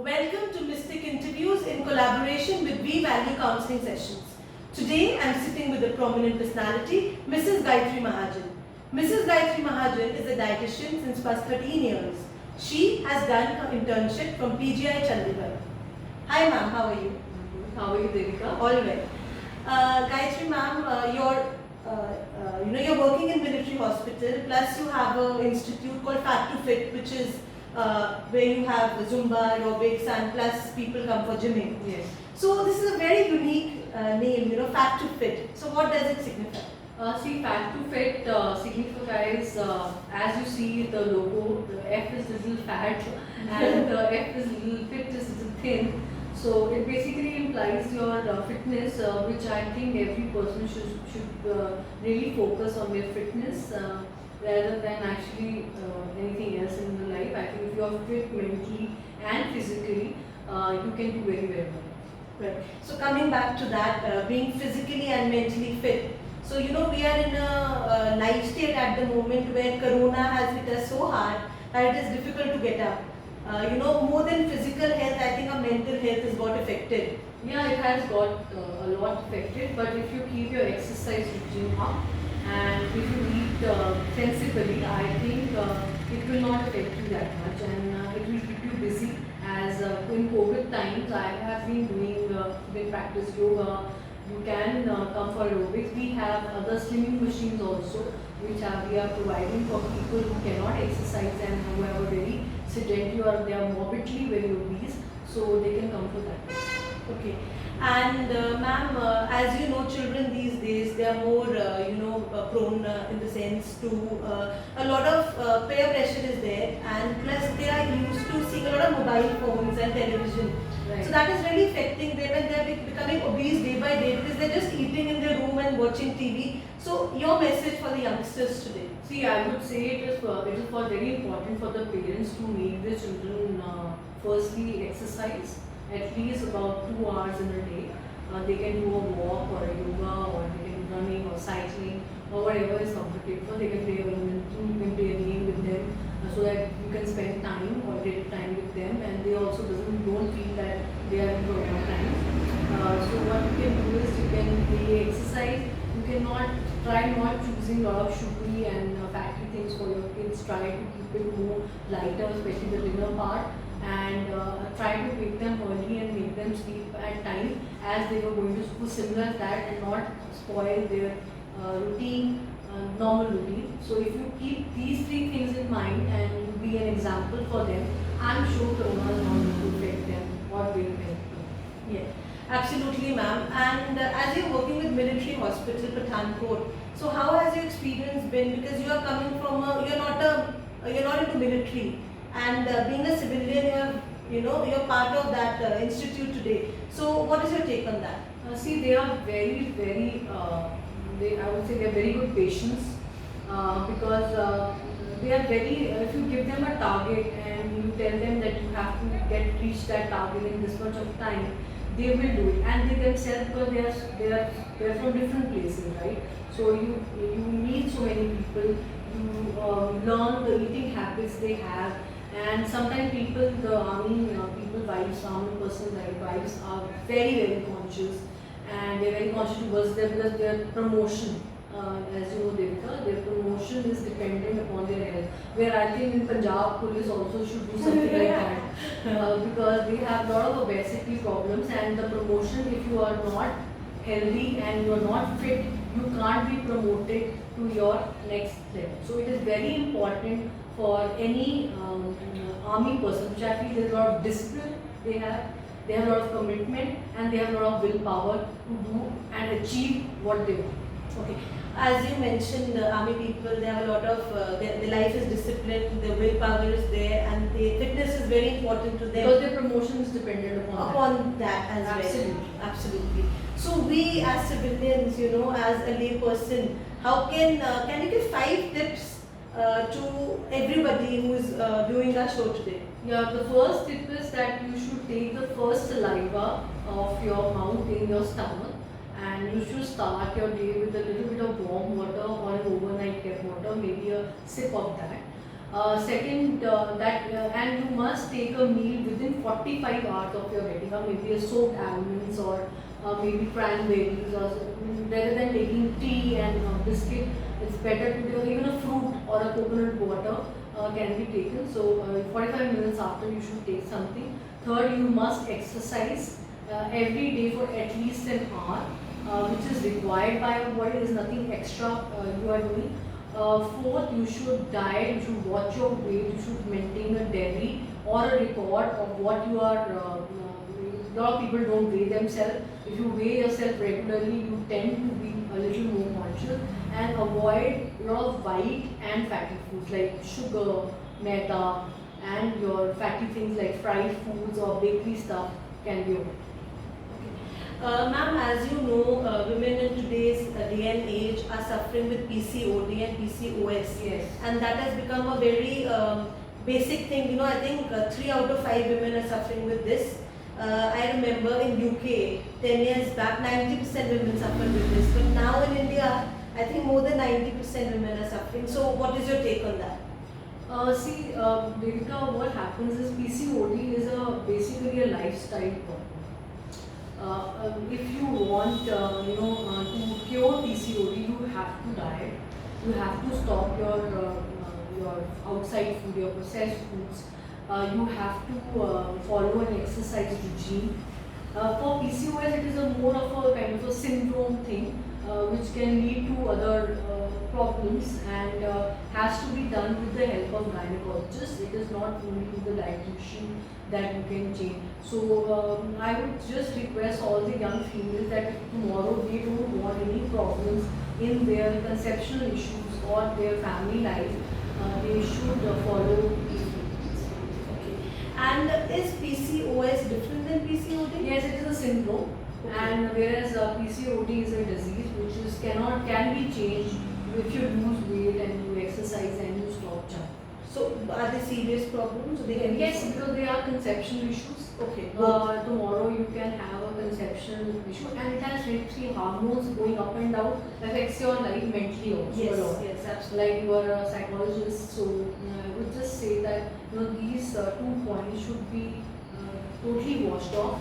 Welcome to Mystic Interviews in collaboration with We Value Counseling Sessions. Today I am sitting with a prominent personality, Mrs. Gayatri Mahajan. Mrs. Gayatri Mahajan is a dietitian since past 13 years. She has done her internship from PGI Chandigarh. Hi ma'am, how are you? How are you, Devika? All well. Gayatri ma'am, you're working in military hospital, plus you have an institute called Fat to Fit, which is where you have Zumba, aerobics, and plus people come for gymming. Yes. So this is a very unique name, Fat to Fit. So what does it signify? See, Fat to Fit signifies, as you see the logo, the F is little fat and the F is little fit is little thin. So it basically implies your fitness, which I think every person should really focus on their fitness rather than actually anything else in the life. I think if you are fit mentally and physically, you can do very, very well. Right. So coming back to that, being physically and mentally fit. So we are in a life state at the moment where Corona has hit us so hard that it is difficult to get up. More than physical health, I think our mental health has got affected. Yeah, it has got a lot affected, but if you keep your exercise routine up and if you eat sensibly, I think it will not affect you that much and it will keep you busy. As in COVID times, I have been doing practice yoga. You can come for aerobics. We have other slimming machines also, which we are providing for people who cannot exercise and who have a very sedentary or they are morbidly very obese, so they can come for that. Okay. And ma'am, as you know, children these days, they are more, prone in the sense to a lot of peer pressure is there, and plus they are used to seeing a lot of mobile phones and television. Right. So that is really affecting them, and they are becoming obese day by day because they're just eating in their room and watching TV. So your message for the youngsters today? See, I would say it is very important for the parents to make their children firstly exercise at least about 2 hours in a day. They can do a walk or a yoga or they can do running or cycling or whatever is comfortable. They can play a game with them so that you can spend time, quality time with them, and they also don't feel that they are in Corona times. So what you can do is you can play exercise. You cannot try not choosing a lot of sugary and fatty things for your kids. Try to keep it more lighter, especially the dinner part, and try to wake them early and make them sleep at time as they were going to school, similar as that, and not spoil their routine, normal routine. So if you keep these 3 things in mind and you be an example for them, I'm sure Corona is not going to affect them or will help them. Yeah. Absolutely, ma'am. And as you're working with military hospital, Pathankot, so how has your experience been? Because you are coming from you're not into military, and being a civilian, you're part of that institute today. So what is your take on that? See, they are very, very, I would say they are very good patients because they are very, if you give them a target and you tell them that you have to reach that target in this much of time, they will do it, and they themselves, because they are from different places, right? So you meet so many people, you learn the eating habits they have, and sometimes people, the army people wives, army person wives are very, very conscious, and they're very conscious towards them because their promotion. As you know, Devika, their promotion is dependent upon their health. Where I think in Punjab, police also should do something like that because they have a lot of obesity problems, and the promotion, if you are not healthy and you are not fit, you can't be promoted to your next level. So it is very important for any army person, which I feel there's a lot of discipline they have a lot of commitment, and they have a lot of willpower to do and achieve what they want. Okay. As you mentioned, the army people, they have a lot of, their life is disciplined, their willpower is there, and the fitness is very important to them. Because their promotion is dependent upon that as Absolutely. well. Absolutely. So we as civilians, as a lay person, how can you give 5 tips to everybody who is viewing our show today? Yeah, the first tip is that you should take the first saliva of your mouth in your stomach, and you should start your day with a little bit of warm water or an overnight kept water, maybe a sip of that. Second, and you must take a meal within 45 hours of your wedding, or maybe a soaked almonds, or maybe cranberries, or rather than taking tea and biscuit, it's better to do even a fruit or a coconut water can be taken. So 45 minutes after you should take something. Third, you must exercise every day for at least an hour, which is required by your body. There is nothing extra you are doing. Fourth, you should diet, you should watch your weight, you should maintain a diary or a record of what you are. A lot of people don't weigh themselves. If you weigh yourself regularly, you tend to be a little more conscious, and avoid a lot of white and fatty foods like sugar, maida, and your fatty things like fried foods or bakery stuff can be avoided. Ma'am, as you know, women in today's day and age are suffering with PCOD and PCOS. Yes. And that has become a very basic thing. You know, I think 3 out of 5 women are suffering with this. I remember in UK, 10 years back, 90% women suffered with this. But now in India, I think more than 90% women are suffering. So what is your take on that? Devika, what happens is PCOD is basically a lifestyle problem. If you want, to cure PCOD, you have to diet. You have to stop your outside food, your processed foods. You have to follow an exercise regime. For PCOS, it is a more of a kind of a syndrome thing, which can lead to other problems, and has to be done with the help of gynecologists. It is not only with the dietitian that you can change. So I would just request all the young females that if tomorrow they don't want any problems in their conceptional issues or their family life, they should follow these treatments. Okay. And is PCOS different than PCOD? Yes, it is a syndrome, Okay. and whereas PCOD is a disease which can be changed if you lose weight and you exercise and you stop junk. So are they serious problems? They can be Yes, solved? because they are conception issues. Okay. Both. Tomorrow you can have a conception issue, and it has three hormones going up and down, affects your life mentally also Yes, a lot. yes, absolutely. Like you are a psychologist, so I would just say that these 2 points should be totally washed off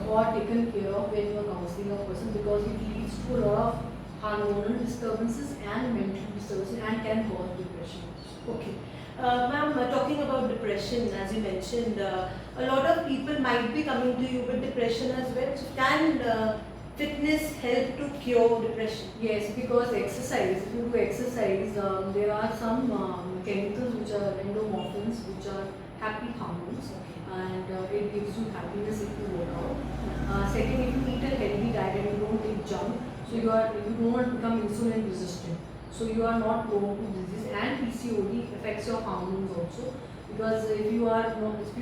or taken care of when you are counseling a person, because it leads to a lot of hormonal disturbances and mental disturbances and can cause depression. Okay. Ma'am, talking about depression, as you mentioned, a lot of people might be coming to you with depression as well. So can fitness help to cure depression? Yes, because exercise, if you do exercise, there are some chemicals which are endomorphins, which are happy hormones, and it gives you happiness if you work out. Second, if you eat a healthy diet and you don't take junk, so you don't become insulin resistant. So you are not prone to disease, and PCOD affects your hormones also, because if you are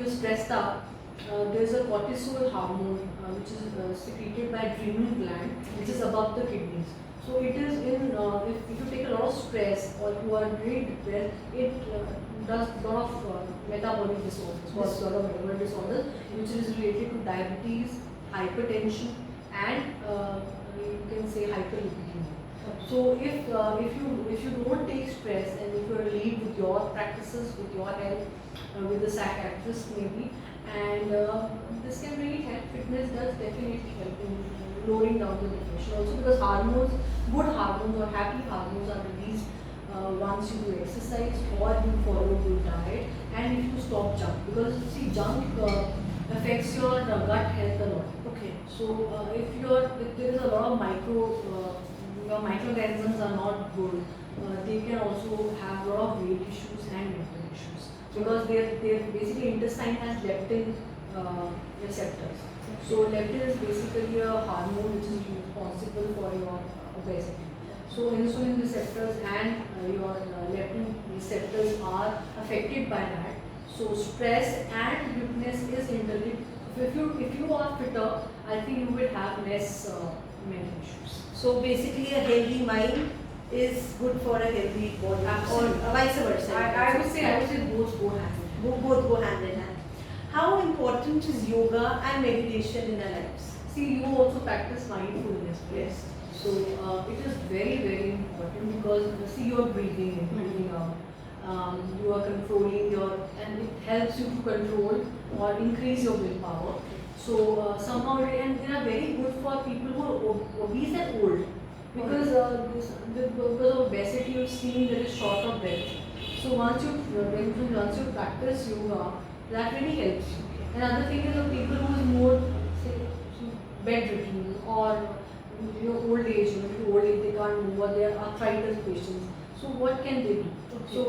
stressed out, there is a cortisol hormone which is secreted by adrenal gland, which is above the kidneys. So it is if you take a lot of stress or you are very depressed, it does a lot of metabolic disorders, causes a lot of metabolic disorders, which is related to diabetes, hypertension, and you can say hyperlipidemia. So if you don't take stress, and if you are lead with your practices, with your health, with the psychiatrist maybe, and this can really help. Fitness does definitely help in lowering down the depression also, because good hormones or happy hormones are released once you do exercise or you follow good diet, and if you stop junk, because see, junk affects your gut health a lot. Okay. So if there is a lot of your microorganisms are not good, they can also have a lot of weight issues and mental issues, because their basically intestine has leptin receptors. So leptin is basically a hormone which is responsible for your obesity. So insulin receptors and your leptin receptors are affected by that. So stress and fitness is interlinked. If you are fitter, I think you will have less mental issues. So basically, a healthy mind is good for a healthy body, Absolutely. or vice versa. I would say both go hand in hand. Both go hand in hand. How important is yoga and meditation in our lives? See, you also practice mindfulness. Yes. So it is very, very important, because see, you are breathing in, breathing out. you are controlling and it helps you to control or increase your willpower. So somehow, and they are very good for people who are obese and old, because because of obesity, you've seen there is short of breath. So once you practice yoga, that really helps you. Another thing is the people who is more, say, bedridden or old age, old age, they can't move, or they are arthritis patients. So what can they do? So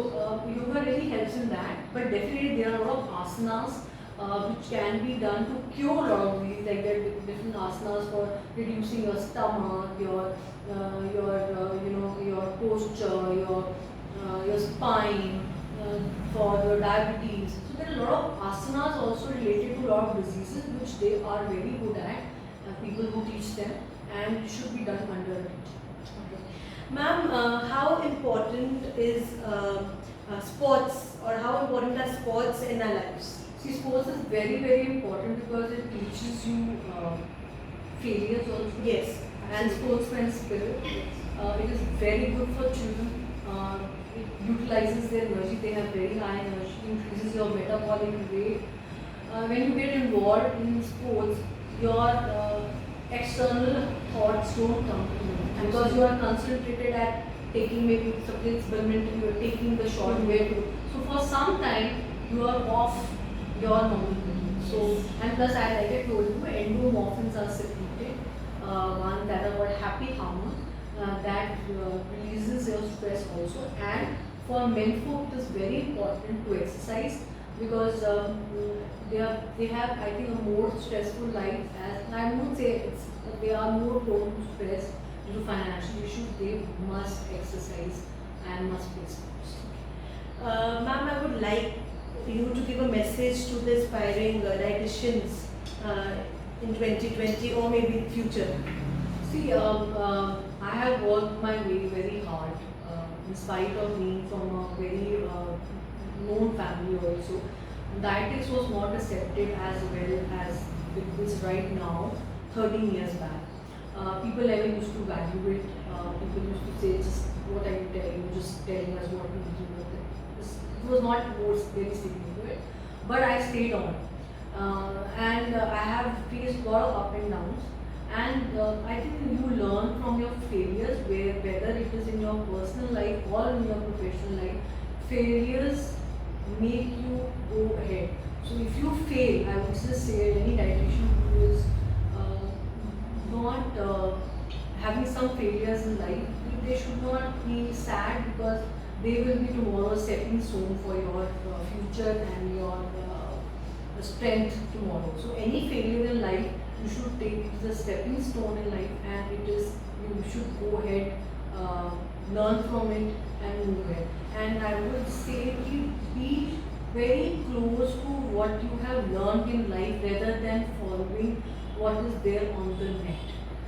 yoga really helps in that. But definitely there are a lot of asanas which can be done to cure a lot of these. Like there are different asanas for reducing your stomach, your posture, your spine, for your diabetes. So there are a lot of asanas also related to a lot of diseases which they are very good at. People who teach them, and it should be done under a teacher. Okay. Ma'am, how important is sports, or how important are sports in our lives? See, sports is very, very important because it teaches you failures also. Yes. And sportsman spirit. It is very good for children. It utilizes their energy. They have very high energy, increases your metabolic rate. When you get involved in sports, your external thoughts don't come to you, because you are concentrated at taking, maybe suppose badminton, you are taking the shot where to. So for some time you are off your normal routine. So, and plus, like I told you, endomorphins are secreted. One that are called happy hormone that releases your stress also. And for men folk, it is very important to exercise, because they have, I think, a more stressful life. As I won't say they are more prone to stress due to financial issues. They must exercise and must play sports. Ma'am, I would like you to give a message to the aspiring dietitians in 2020 or maybe in future. See, I have worked my way very hard, in spite of being from a very known family also. Dietetics was not accepted as well as it is right now, 13 years back. People never used to value it. People used to say, just what are you telling? You're just telling us what we do. It was not very significant to it. But I stayed on. And I have faced a lot of up and downs. And I think you learn from your failures, whether it is in your personal life or in your professional life. Failures make you go ahead. So if you fail, I would just say any dietitian who is not having some failures in life, they should not be sad, because they will be tomorrow's stepping stone for your future and your strength tomorrow. So any failure in life, you should take it as a stepping stone in life, and it is, you should go ahead, learn from it and move ahead. And I would say be very close to what you have learned in life rather than following what is there on the net.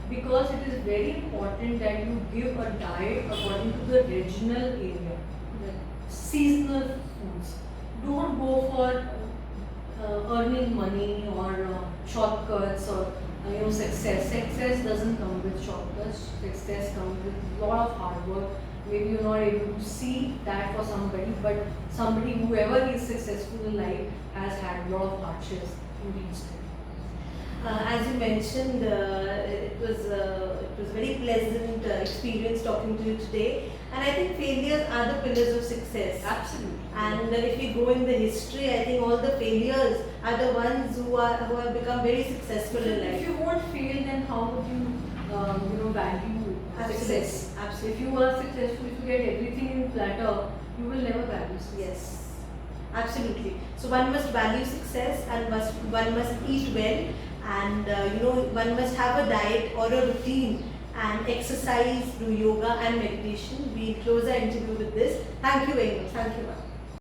Because it is very important that you give a diet according to the regional area, the seasonal foods. Don't go for earning money or shortcuts or success. Success doesn't come with shortcuts. Success comes with a lot of hard work. Maybe you're not able to see that for somebody, but somebody, whoever is successful in life, has had a lot of hardships to reach there. As you mentioned, it was very pleasant experience talking to you today, and I think failures are the pillars of success. Absolutely. And if we go in the history, I think all the failures are the ones who have become very successful in life. If you won't fail, then how would you value success? Absolutely. If you are successful, if you get everything in platter, you will never value success. Yes, absolutely. So one must value success, and one must eat well, and one must have a diet or a routine and exercise, do yoga and meditation. We close our interview with this. Thank you very much. Thank you, ma'am.